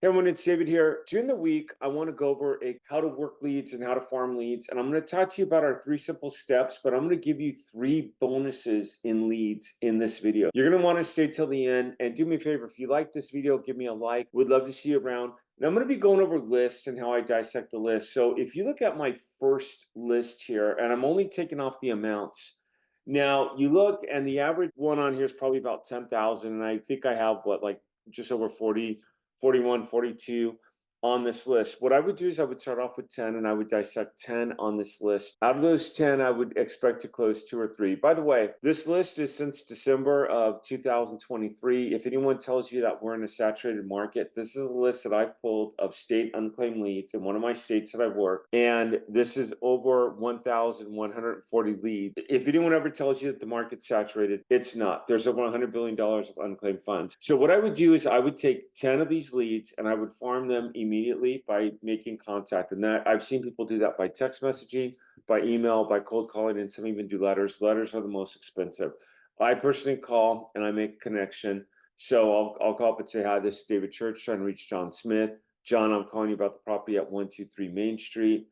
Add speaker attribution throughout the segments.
Speaker 1: Hey everyone, it's David here. During the week, I want to go over how to work leads and how to farm leads. And I'm going to talk to you about our 3 simple steps, but I'm going to give you 3 bonuses in leads in this video. You're going to want to stay till the end, and do me a favor. If you like this video, give me a like. Would love to see you around. And I'm going to be going over lists and how I dissect the list. So if you look at my first list here, and I'm only taking off the amounts. Now you look, and the average one on here is probably about 10,000. And I think I have like just over 40, 41, 42 on this list. What I would do is I would start off with 10 and I would dissect 10 on this list. Out of those 10, I would expect to close 2 or 3. By the way, this list is since December of 2023. If anyone tells you that we're in a saturated market, this is a list that I've pulled of state unclaimed leads in one of my states that I've worked. And this is over 1,140 leads. If anyone ever tells you that the market's saturated, it's not. There's over $100 billion of unclaimed funds. So what I would do is I would take 10 of these leads and I would farm them immediately by making contact. And that I've seen people do that by text messaging, by email, by cold calling, and some even do letters. Letters are the most expensive. I personally call and I make a connection. So I'll call up and say, hi, this is David Church trying to reach John Smith. John, I'm calling you about the property at 123 Main Street.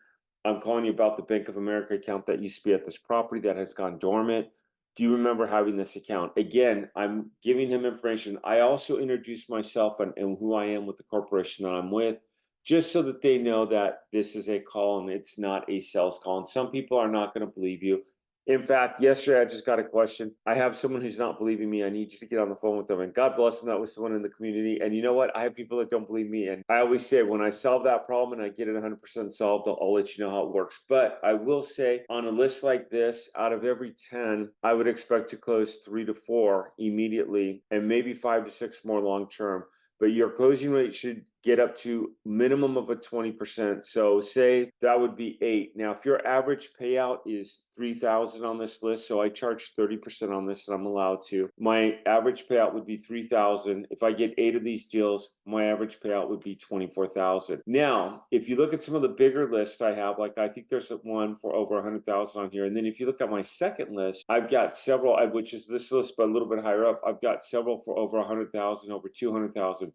Speaker 1: I'm calling you about the Bank of America account that used to be at this property that has gone dormant. Do you remember having this account? Again, I'm giving him information. I also introduce myself and who I am with the corporation that I'm with, just so that they know that this is a call and it's not a sales call. And some people are not going to believe you. In fact, yesterday I just got a question. I have someone who's not believing me. I need you to get on the phone with them. And God bless them. That was someone in the community. And you know what? I have people that don't believe me. And I always say, when I solve that problem and I get it 100% solved, I'll let you know how it works. But I will say, on a list like this, out of every 10, I would expect to close 3 to 4 immediately and maybe 5 to 6 more long term. But your closing rate should get up to minimum of a 20%. So say that would be 8. Now, if your average payout is 3,000 on this list, so I charge 30% on this, and I'm allowed to. My average payout would be 3,000. If I get 8 of these deals, my average payout would be 24,000. Now, if you look at some of the bigger lists I have, like I think there's one for over 100,000 on here. And then if you look at my second list, I've got several, which is this list, but a little bit higher up. I've got several for over 100,000, over 200,000.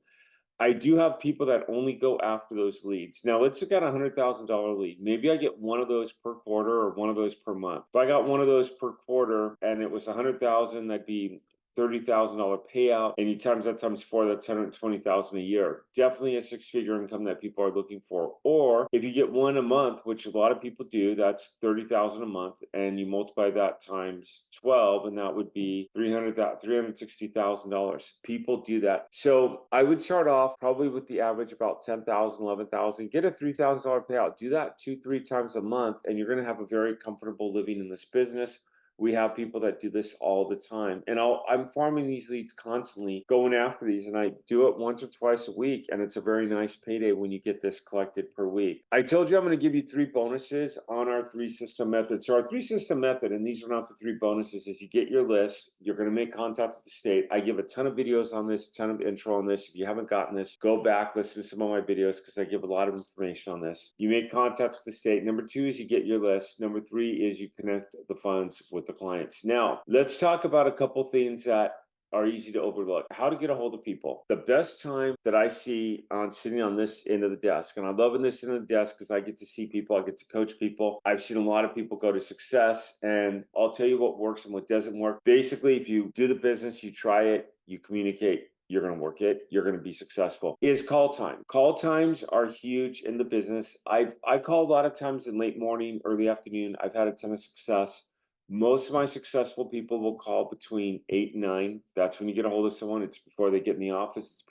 Speaker 1: I do have people that only go after those leads. Now, let's look at a $100,000 lead. Maybe I get one of those per quarter or one of those per month. If I got one of those per quarter and it was 100,000, that'd be $30,000 payout, and you times that times 4, that's 120,000 a year. Definitely a 6-figure income that people are looking for. Or if you get one a month, which a lot of people do, that's 30,000 a month, and you multiply that times 12, and that would be $360,000. People do that. So I would start off probably with the average about 10,000, 11,000. Get a $3,000 payout. Do that 2-3 times a month, and you're going to have a very comfortable living in this business. We have people that do this all the time. And I'm farming these leads constantly, going after these, and I do it once or twice a week. And it's a very nice payday when you get this collected per week. I told you I'm going to give you 3 bonuses on our 3-system method. So our 3-system method, and these are not the 3 bonuses, is you get your list, you're going to make contact with the state. I give a ton of videos on this, ton of intro on this. If you haven't gotten this, go back, listen to some of my videos, because I give a lot of information on this. You make contact with the state. Number 2 is you get your list. Number 3 is you connect the funds with the clients. Now, let's talk about a couple things that are easy to overlook. How to get a hold of people. The best time that I see on sitting on this end of the desk, and I'm loving this end of the desk because I get to see people, I get to coach people. I've seen a lot of people go to success, and I'll tell you what works and what doesn't work. Basically, if you do the business, you try it, you communicate, you're going to work it, you're going to be successful. Is call time. Call times are huge in the business. I call a lot of times in late morning, early afternoon. I've had a ton of success. Most of my successful people will call between 8 and 9. That's when you get a hold of someone. It's before they get in the office. It's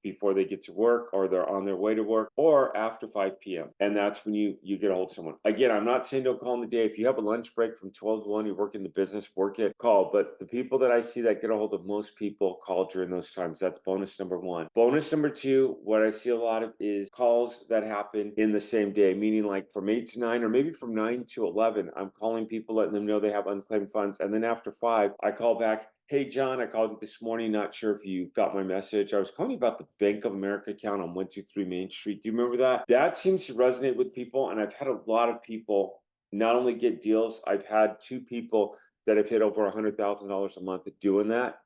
Speaker 1: before they get to work, or they're on their way to work, or after 5 p.m. And that's when you get a hold of someone. Again, I'm not saying don't call in the day. If you have a lunch break from 12 to 1, you work in the business, work it, call. But the people that I see that get a hold of most people call during those times. That's bonus number 1. Bonus number 2, what I see a lot of is calls that happen in the same day, meaning like from 8 to 9, or maybe from 9 to 11. I'm calling people, letting them know they have unclaimed funds. And then after 5, I call back. Hey, John, I called you this morning. Not sure if you got my message. I was calling you about the Bank of America account on 123 Main Street. Do you remember that? That seems to resonate with people. And I've had a lot of people not only get deals, I've had 2 people that have hit over $100,000 a month at doing that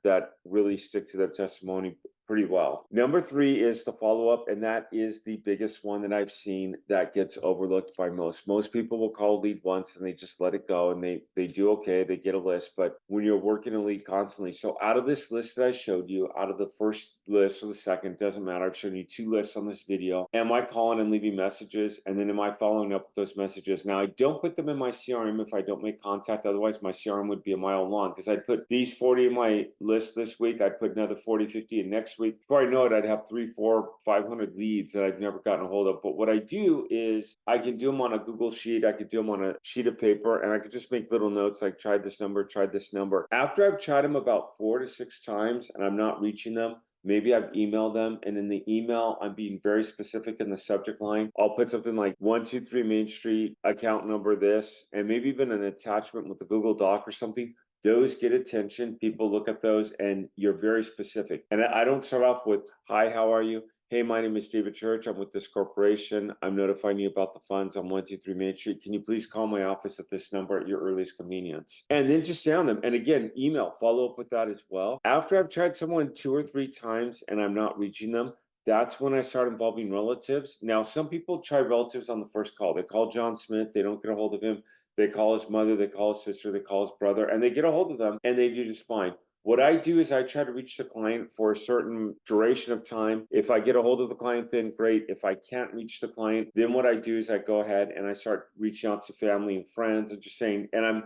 Speaker 1: really stick to their testimony pretty well. Number three is the follow up, and that is the biggest one that I've seen that gets overlooked by most. Most people will call a lead once and they just let it go, and they do okay, they get a list. But when you're working a lead constantly, so out of this list that I showed you, out of the first list or the second, doesn't matter. I've shown you two lists on this video. Am I calling and leaving messages? And then am I following up with those messages? Now, I don't put them in my CRM if I don't make contact. Otherwise, my CRM would be a mile long, because I'd put these 40 in my list this week. I'd put another 40, 50 in next week. Before I know it, I'd have 3, 4, 500 leads that I've never gotten a hold of. But what I do is I can do them on a Google Sheet. I could do them on a sheet of paper, and I could just make little notes like tried this number, tried this number. After I've tried them about 4 to 6 times and I'm not reaching them, maybe I've emailed them, and in the email, I'm being very specific in the subject line. I'll put something like 123 Main Street, account number this, and maybe even an attachment with a Google Doc or something. Those get attention. People look at those, and you're very specific. And I don't start off with, hi, how are you? Hey, my name is David Church. I'm with this corporation. I'm notifying you about the funds on 123 Main Street. Can you please call my office at this number at your earliest convenience? And then just sound them. And again, email, follow up with that as well. After I've tried someone 2 or 3 times and I'm not reaching them, that's when I start involving relatives. Now, some people try relatives on the first call. They call John Smith, they don't get a hold of him. They call his mother, they call his sister, they call his brother, and they get a hold of them, and they do just fine. What I do is I try to reach the client for a certain duration of time. If I get a hold of the client, then great. If I can't reach the client, then what I do is I go ahead and I start reaching out to family and friends and just saying, and I'm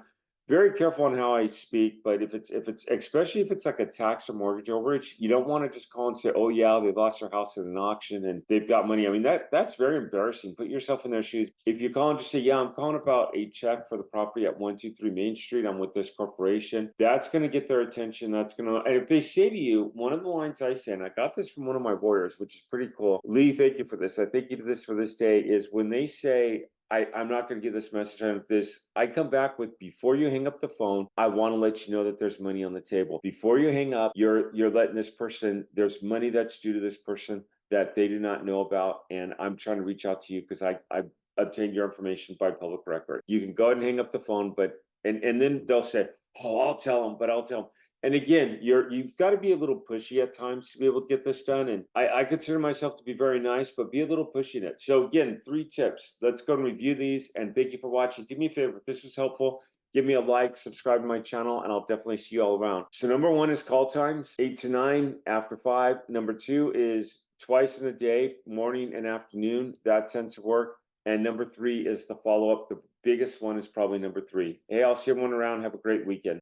Speaker 1: very careful on how I speak, but if it's especially if it's like a tax or mortgage overage, you don't want to just call and say, "Oh yeah, they lost their house in an auction and they've got money." I mean, that's very embarrassing. Put yourself in their shoes. If you call and just say, "Yeah, I'm calling about a check for the property at 123 Main Street. I'm with this corporation." That's going to get their attention. That's going to, and if they say to you, one of the lines I say, and I got this from one of my warriors, which is pretty cool. Lee, thank you for this. I thank you to this for this day. Is when they say, I'm not going to give this message on this. I come back with, before you hang up the phone, I want to let you know that there's money on the table. Before you hang up, you're letting this person, there's money that's due to this person that they do not know about. And I'm trying to reach out to you because I obtained your information by public record. You can go ahead and hang up the phone, but, and then they'll say, "Oh, I'll tell them," but I'll tell them. And again, you've got to be a little pushy at times to be able to get this done. And I consider myself to be very nice, but be a little pushy in it. So again, 3 tips. Let's go and review these. And thank you for watching. Do me a favor, if this was helpful, give me a like, subscribe to my channel, and I'll definitely see you all around. So number 1 is call times, 8 to 9, after 5. Number 2 is twice in a day, morning and afternoon. That tends to work. And number 3 is the follow-up. The biggest one is probably number 3. Hey, I'll see everyone around. Have a great weekend.